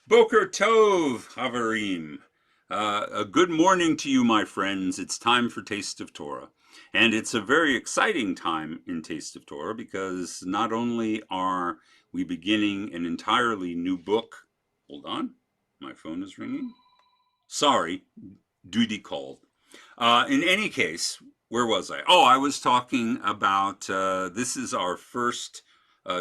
Boker Tov, Havarim. A good morning to you, my friends. It's time for Taste of Torah. And it's a very exciting time in Taste of Torah because not only are we beginning an entirely new book. Hold on, my phone is ringing. Sorry, duty called. In any case, where was I? Oh, I was talking about this is our first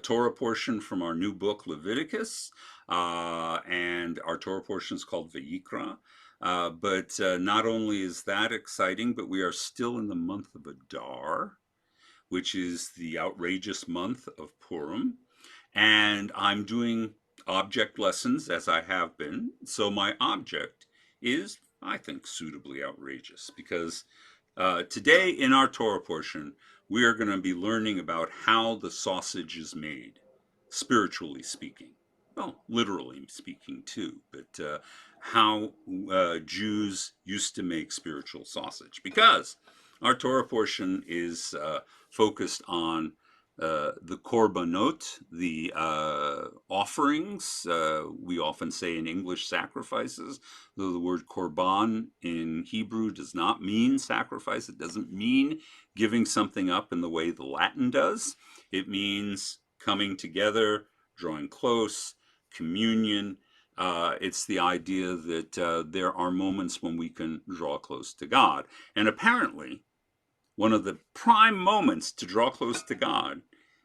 Torah portion from our new book, Leviticus, and our Torah portion is called Vayikra. But not only is that exciting, but we are still in the month of Adar, which is the outrageous month of Purim. And I'm doing object lessons as I have been. So my object is, I think, suitably outrageous because today in our Torah portion, we are going to be learning about how the sausage is made, spiritually speaking. Well, literally speaking too, but how Jews used to make spiritual sausage. Because our Torah portion is focused on the korbanot, the offerings. We often say in English sacrifices, though the word korban in Hebrew does not mean sacrifice. It doesn't mean giving something up in the way the Latin does. It means coming together, drawing close, communion. It's the idea that there are moments when we can draw close to God. And apparently, one of the prime moments to draw close to God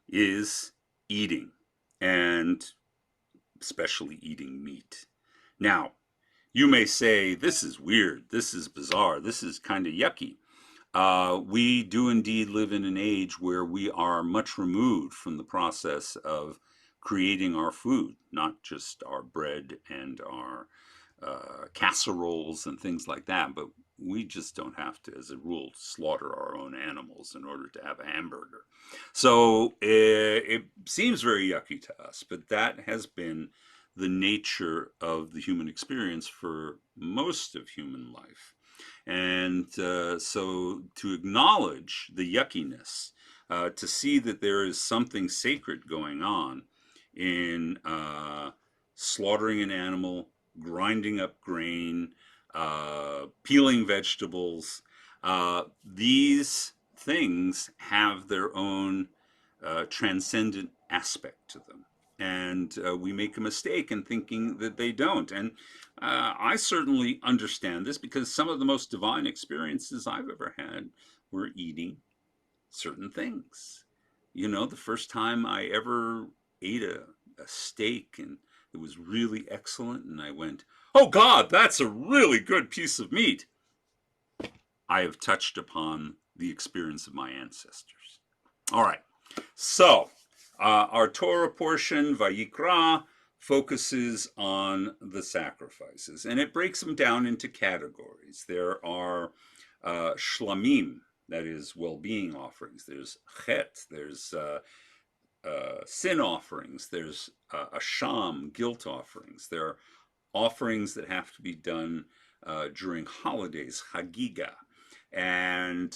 is eating, and especially eating meat. Now, you may say, this is weird, this is bizarre, this is kind of yucky. We do indeed live in an age where we are much removed from the process of creating our food, not just our bread and our casseroles and things like that, but we just don't have to, as a rule, slaughter our own animals in order to have a hamburger. So it seems very yucky to us, but that has been the nature of the human experience for most of human life. And so to acknowledge the yuckiness, to see that there is something sacred going on in slaughtering an animal, grinding up grain, peeling vegetables. These things have their own transcendent aspect to them. And we make a mistake in thinking that they don't. And I certainly understand this because some of the most divine experiences I've ever had were eating certain things. You know, the first time I ever ate a steak and it was really excellent, and I went, oh God, that's a really good piece of meat. I have touched upon the experience of my ancestors. All right, so our Torah portion, Vayikra, focuses on the sacrifices, and it breaks them down into categories. There are shlamim, that is well-being offerings. There's chet, there's sin offerings. There's asham, guilt offerings. There are offerings that have to be done during holidays, hagiga. And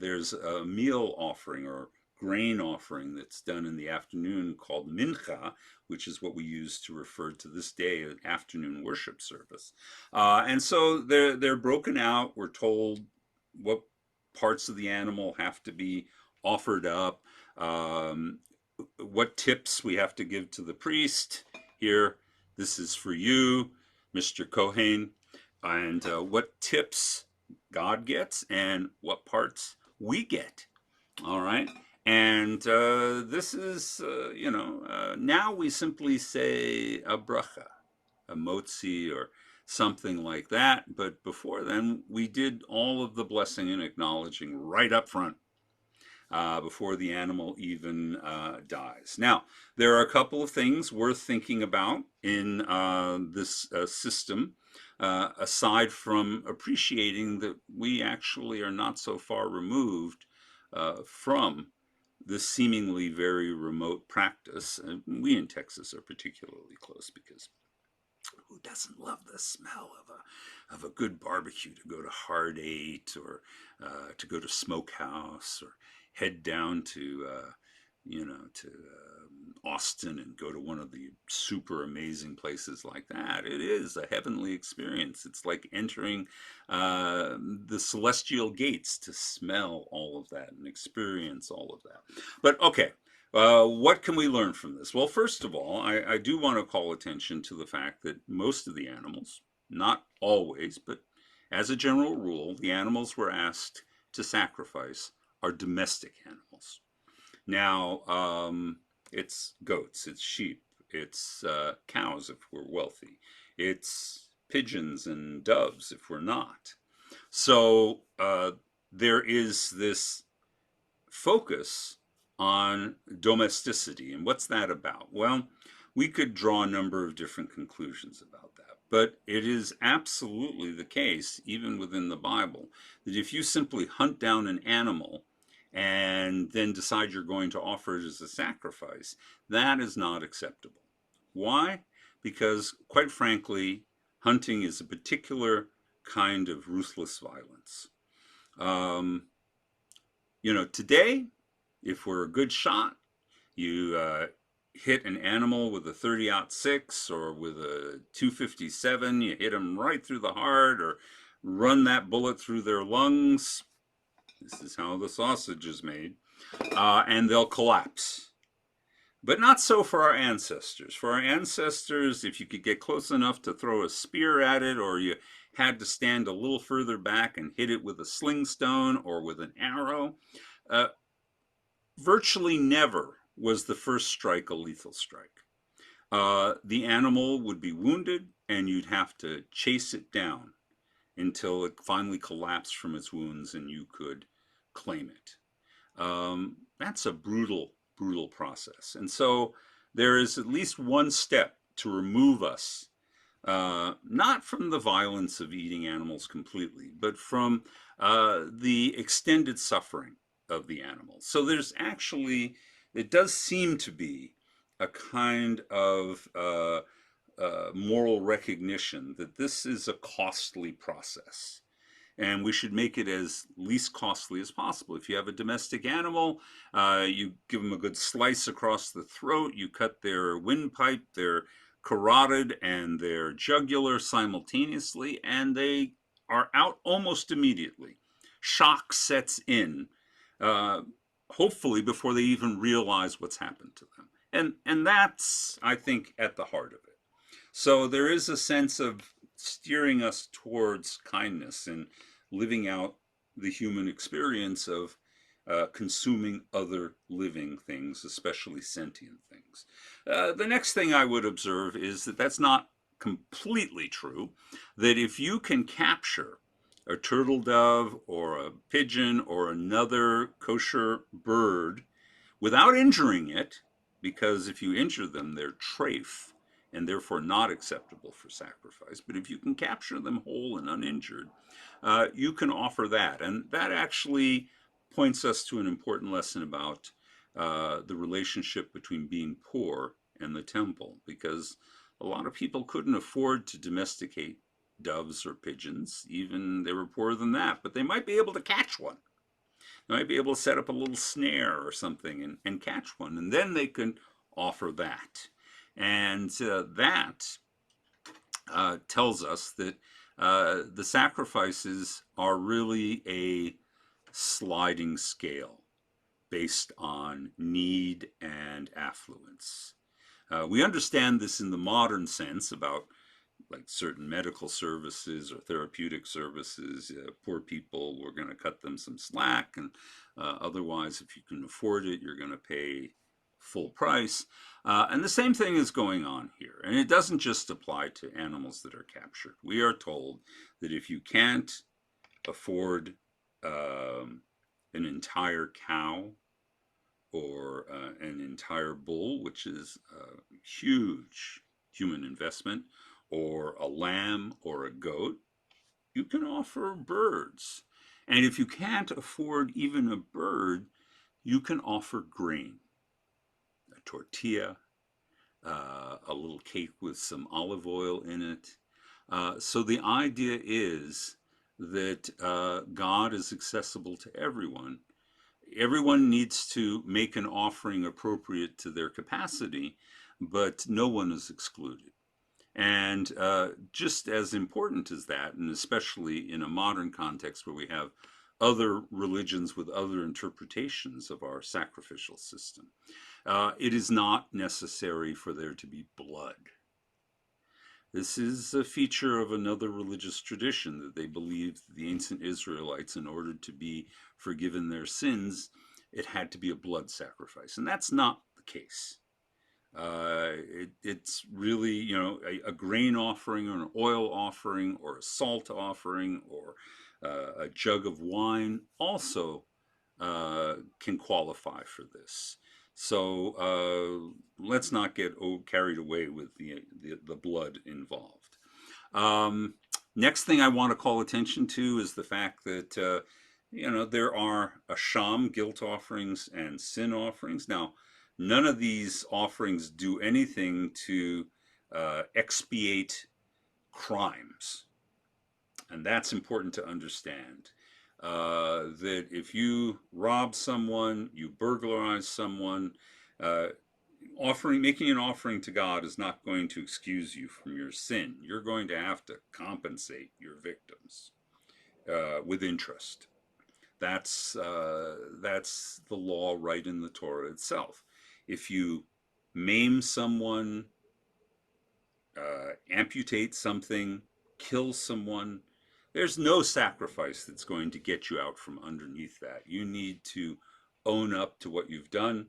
there's a meal offering or grain offering that's done in the afternoon called mincha, which is what we use to refer to this day as afternoon worship service. And so they're broken out. We're told what parts of the animal have to be offered up, what tips we have to give to the priest. Here, this is for you, Mr. Kohen, and what tips God gets and what parts we get. All right. And this is, now we simply say a bracha, a motzi, or something like that. But before then, we did all of the blessing and acknowledging right up front. Before the animal even dies. Now, there are a couple of things worth thinking about in this system, aside from appreciating that we actually are not so far removed from this seemingly very remote practice. And we in Texas are particularly close because who doesn't love the smell of a good barbecue, to go to Hard Eight or to go to Smokehouse or head down to Austin and go to one of the super amazing places like that. It is a heavenly experience. It's like entering the celestial gates to smell all of that and experience all of that. But okay, what can we learn from this? Well, first of all, I do want to call attention to the fact that most of the animals, not always, but as a general rule, the animals we're asked to sacrifice are domestic animals. Now, it's goats, it's sheep, it's cows if we're wealthy, it's pigeons and doves if we're not. So there is this focus on domesticity. And what's that about? Well, we could draw a number of different conclusions about that. But it is absolutely the case, even within the Bible, that if you simply hunt down an animal and then decide you're going to offer it as a sacrifice, that is not acceptable. Why? Because, quite frankly, hunting is a particular kind of ruthless violence. Today, if we're a good shot, you hit an animal with a 30-06 or with a 257, you hit them right through the heart or run that bullet through their lungs. This is how the sausage is made. And they'll collapse. But not so for our ancestors. For our ancestors, if you could get close enough to throw a spear at it, or you had to stand a little further back and hit it with a sling stone or with an arrow, virtually never was the first strike a lethal strike. The animal would be wounded, and you'd have to chase it down until it finally collapsed from its wounds and you could claim it. That's a brutal, brutal process. And so there is at least one step to remove us, not from the violence of eating animals completely, but from the extended suffering of the animals. So there's actually, it does seem to be a kind of moral recognition that this is a costly process. And we should make it as least costly as possible. If you have a domestic animal, you give them a good slice across the throat, you cut their windpipe, their carotid, and their jugular simultaneously, and they are out almost immediately. Shock sets in, hopefully before they even realize what's happened to them. And that's, I think, at the heart of it. So there is a sense of steering us towards kindness and living out the human experience of consuming other living things, especially sentient things. The next thing I would observe is that that's not completely true, that if you can capture a turtle dove or a pigeon or another kosher bird without injuring it, because if you injure them, they're treif and therefore not acceptable for sacrifice. But if you can capture them whole and uninjured, you can offer that. And that actually points us to an important lesson about the relationship between being poor and the temple, because a lot of people couldn't afford to domesticate doves or pigeons, even they were poorer than that, but they might be able to catch one. They might be able to set up a little snare or something and catch one, and then they can offer that. And that tells us that the sacrifices are really a sliding scale based on need and affluence. We understand this in the modern sense about like certain medical services or therapeutic services. Poor people, we're going to cut them some slack, and otherwise, if you can afford it, you're going to pay full price. And the same thing is going on here. And it doesn't just apply to animals that are captured. We are told that if you can't afford an entire cow or an entire bull, which is a huge human investment, or a lamb or a goat, you can offer birds. And if you can't afford even a bird, you can offer grain, a tortilla, a little cake with some olive oil in it. So the idea is that God is accessible to everyone, Everyone needs to make an offering appropriate to their capacity, but no one is excluded. And just as important as that, and especially in a modern context where we have other religions with other interpretations of our sacrificial system, it is not necessary for there to be blood. This is a feature of another religious tradition that they believed the ancient Israelites, in order to be forgiven their sins, it had to be a blood sacrifice. And that's not the case. It's really, a grain offering or an oil offering or a salt offering or a jug of wine also can qualify for this. So let's not get carried away with the blood involved. Next thing I want to call attention to is the fact that there are asham, guilt offerings, and sin offerings. Now, none of these offerings do anything to expiate crimes. And that's important to understand. That if you rob someone, you burglarize someone, making an offering to God is not going to excuse you from your sin. You're going to have to compensate your victims with interest. That's the law right in the Torah itself. If you maim someone, amputate something, kill someone, there's no sacrifice that's going to get you out from underneath that. You need to own up to what you've done.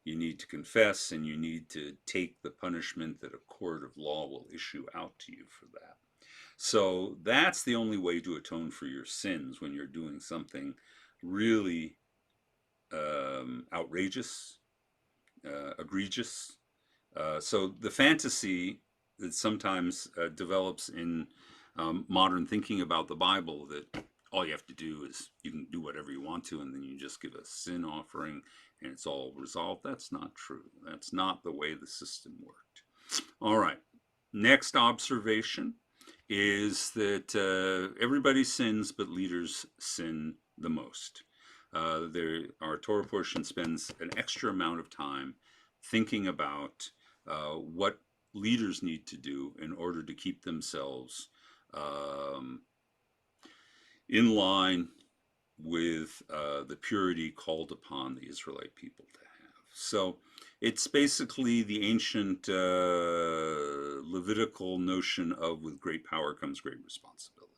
You need to confess, and you need to take the punishment that a court of law will issue out to you for that. So that's the only way to atone for your sins, when you're doing something really outrageous, egregious. So the fantasy that sometimes develops in modern thinking about the Bible, that all you have to do is you can do whatever you want to, and then you just give a sin offering and it's all resolved. That's not true. That's not the way the system worked. All right. Next observation is that everybody sins, but leaders sin the most. Our Torah portion spends an extra amount of time thinking about what leaders need to do in order to keep themselves in line with the purity called upon the Israelite people to have. So it's basically the ancient Levitical notion of, with great power comes great responsibility.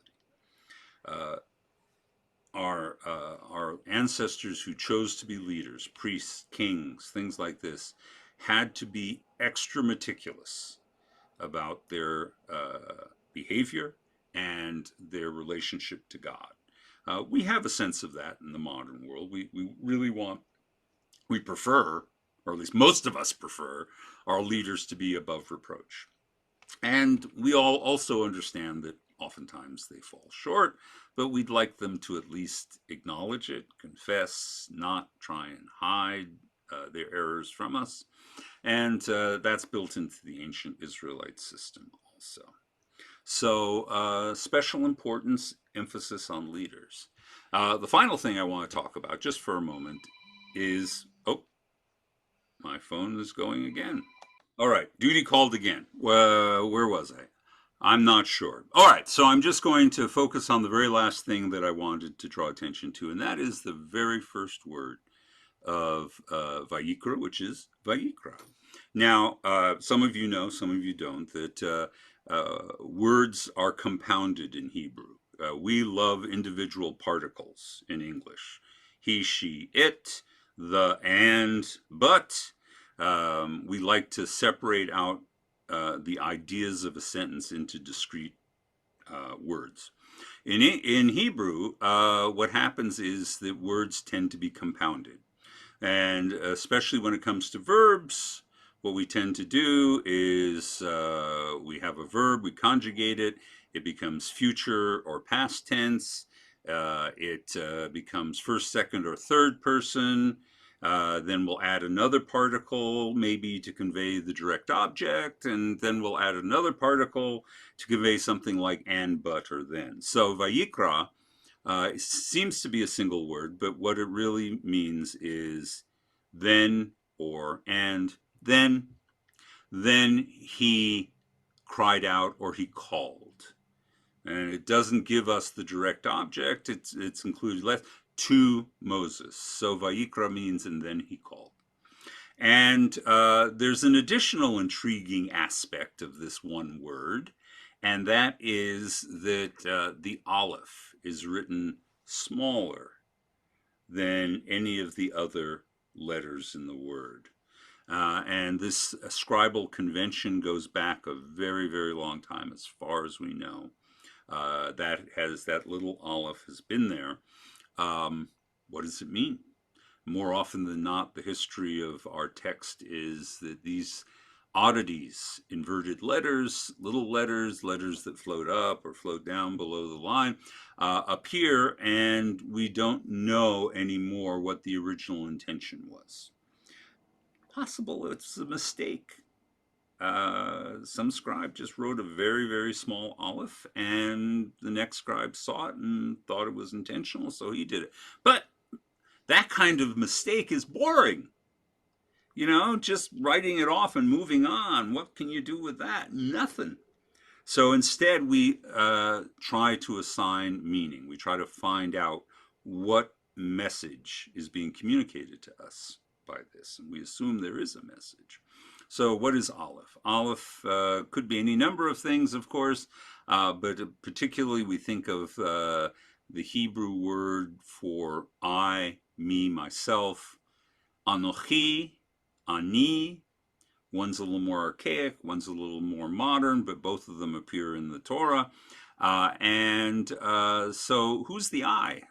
Our ancestors who chose to be leaders, priests, kings, things like this, had to be extra meticulous about their behavior and their relationship to God. We have a sense of that in the modern world. We really we prefer, or at least most of us prefer, our leaders to be above reproach. And we all also understand that oftentimes they fall short, but we'd like them to at least acknowledge it, confess, not try and hide their errors from us. And that's built into the ancient Israelite system also. So special importance, emphasis on leaders. The final thing I want to talk about, just for a moment, is, oh, my phone is going again. All right, duty called again. Where was I? I'm not sure. All right, so I'm just going to focus on the very last thing that I wanted to draw attention to, and that is the very first word of Vayikra, which is Vayikra. Now, some of you know, some of you don't, that words are compounded in Hebrew. We love individual particles in English. He, she, it, the, and, but. We like to separate out the ideas of a sentence into discrete words. In Hebrew, what happens is that words tend to be compounded. And especially when it comes to verbs, what we tend to do is we have a verb, we conjugate it, it becomes future or past tense, it becomes first, second, or third person. Then we'll add another particle, maybe to convey the direct object, and then we'll add another particle to convey something like and, but, or then. So Vayikra It seems to be a single word, but what it really means is then or and then he cried out or he called. And it doesn't give us the direct object, it's included less, to Moses. So Vayikra means and then he called. And there's an additional intriguing aspect of this one word, and that is that the aleph is written smaller than any of the other letters in the word. And this scribal convention goes back a very, very long time, as far as we know. That little aleph has been there. What does it mean? More often than not, the history of our text is that these oddities, inverted letters, little letters, letters that float up or float down below the line, appear, and we don't know anymore what the original intention was. Possible it's a mistake. Some scribe just wrote a very, very small aleph, and the next scribe saw it and thought it was intentional, so he did it. But that kind of mistake is boring. Just writing it off and moving on. What can you do with that? Nothing. So instead, we try to assign meaning. We try to find out what message is being communicated to us by this, and we assume there is a message. So what is aleph? Aleph could be any number of things, of course, but particularly we think of the Hebrew word for I, me, myself, anochi, ani. One's a little more archaic, one's a little more modern, but both of them appear in the Torah. So who's the I?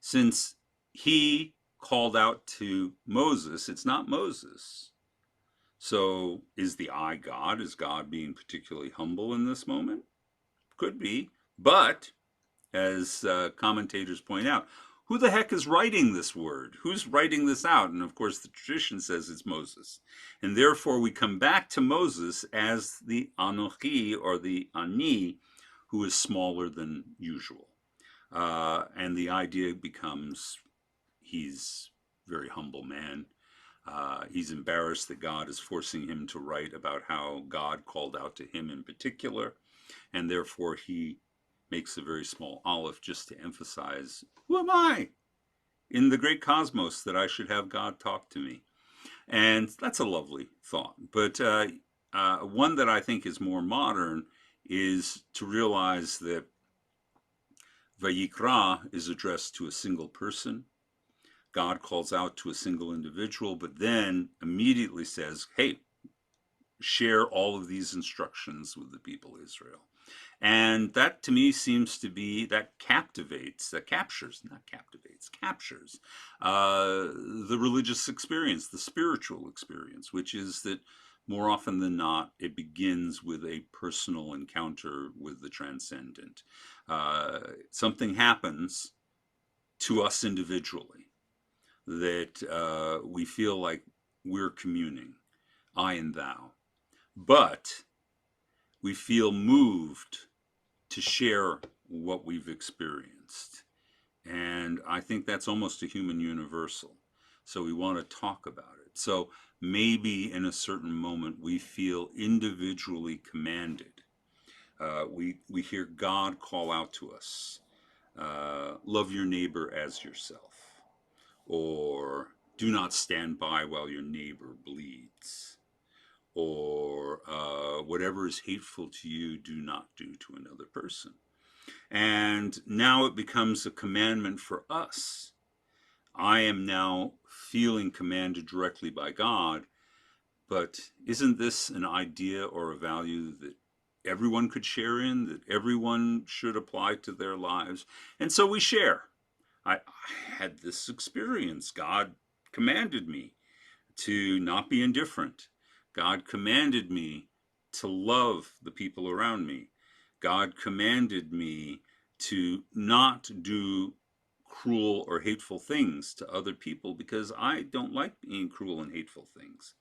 Since he called out to Moses, it's not Moses. So is the I God? Is God being particularly humble in this moment? Could be. But, as commentators point out, who the heck is writing this word? Who's writing this out? And of course, the tradition says it's Moses. And therefore, we come back to Moses as the Anochi, or the Ani, who is smaller than usual. And the idea becomes he's a very humble man. He's embarrassed that God is forcing him to write about how God called out to him in particular. And therefore, he makes a very small aleph just to emphasize, who am I in the great cosmos that I should have God talk to me? And that's a lovely thought. But one that I think is more modern is to realize that Vayikra is addressed to a single person. God calls out to a single individual, but then immediately says, hey, share all of these instructions with the people of Israel. And that to me seems to be, that captures the religious experience, the spiritual experience, which is that more often than not, it begins with a personal encounter with the transcendent. Something happens to us individually that we feel like we're communing, I and thou. But we feel moved to share what we've experienced. And I think that's almost a human universal. So we want to talk about it. So maybe in a certain moment we feel individually commanded. We hear God call out to us, love your neighbor as yourself, or do not stand by while your neighbor bleeds, or whatever is hateful to you, do not do to another person. And now it becomes a commandment for us. I am now feeling commanded directly by God, but isn't this an idea or a value that everyone could share in, that everyone should apply to their lives? And so we share. I had this experience. God commanded me to not be indifferent. God commanded me to love the people around me. God commanded me to not do cruel or hateful things to other people because I don't like being cruel and hateful things.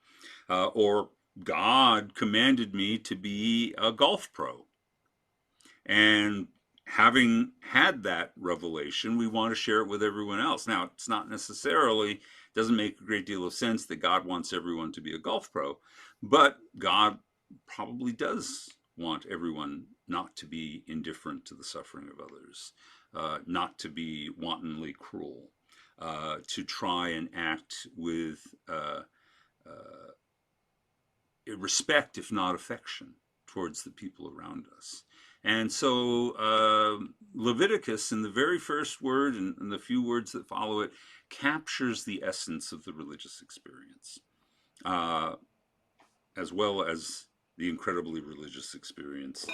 Or God commanded me to be a golf pro. And having had that revelation, we want to share it with everyone else. Now, it's not necessarily, doesn't make a great deal of sense that God wants everyone to be a golf pro, but God probably does want everyone not to be indifferent to the suffering of others, not to be wantonly cruel, to try and act with respect, if not affection, towards the people around us. And so Leviticus, in the very first word and the few words that follow it, captures the essence of the religious experience, as well as the incredibly religious experience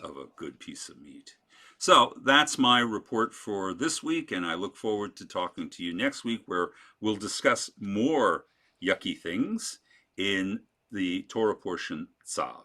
of a good piece of meat. So that's my report for this week, and I look forward to talking to you next week, where we'll discuss more yucky things in the Torah portion, Tzav.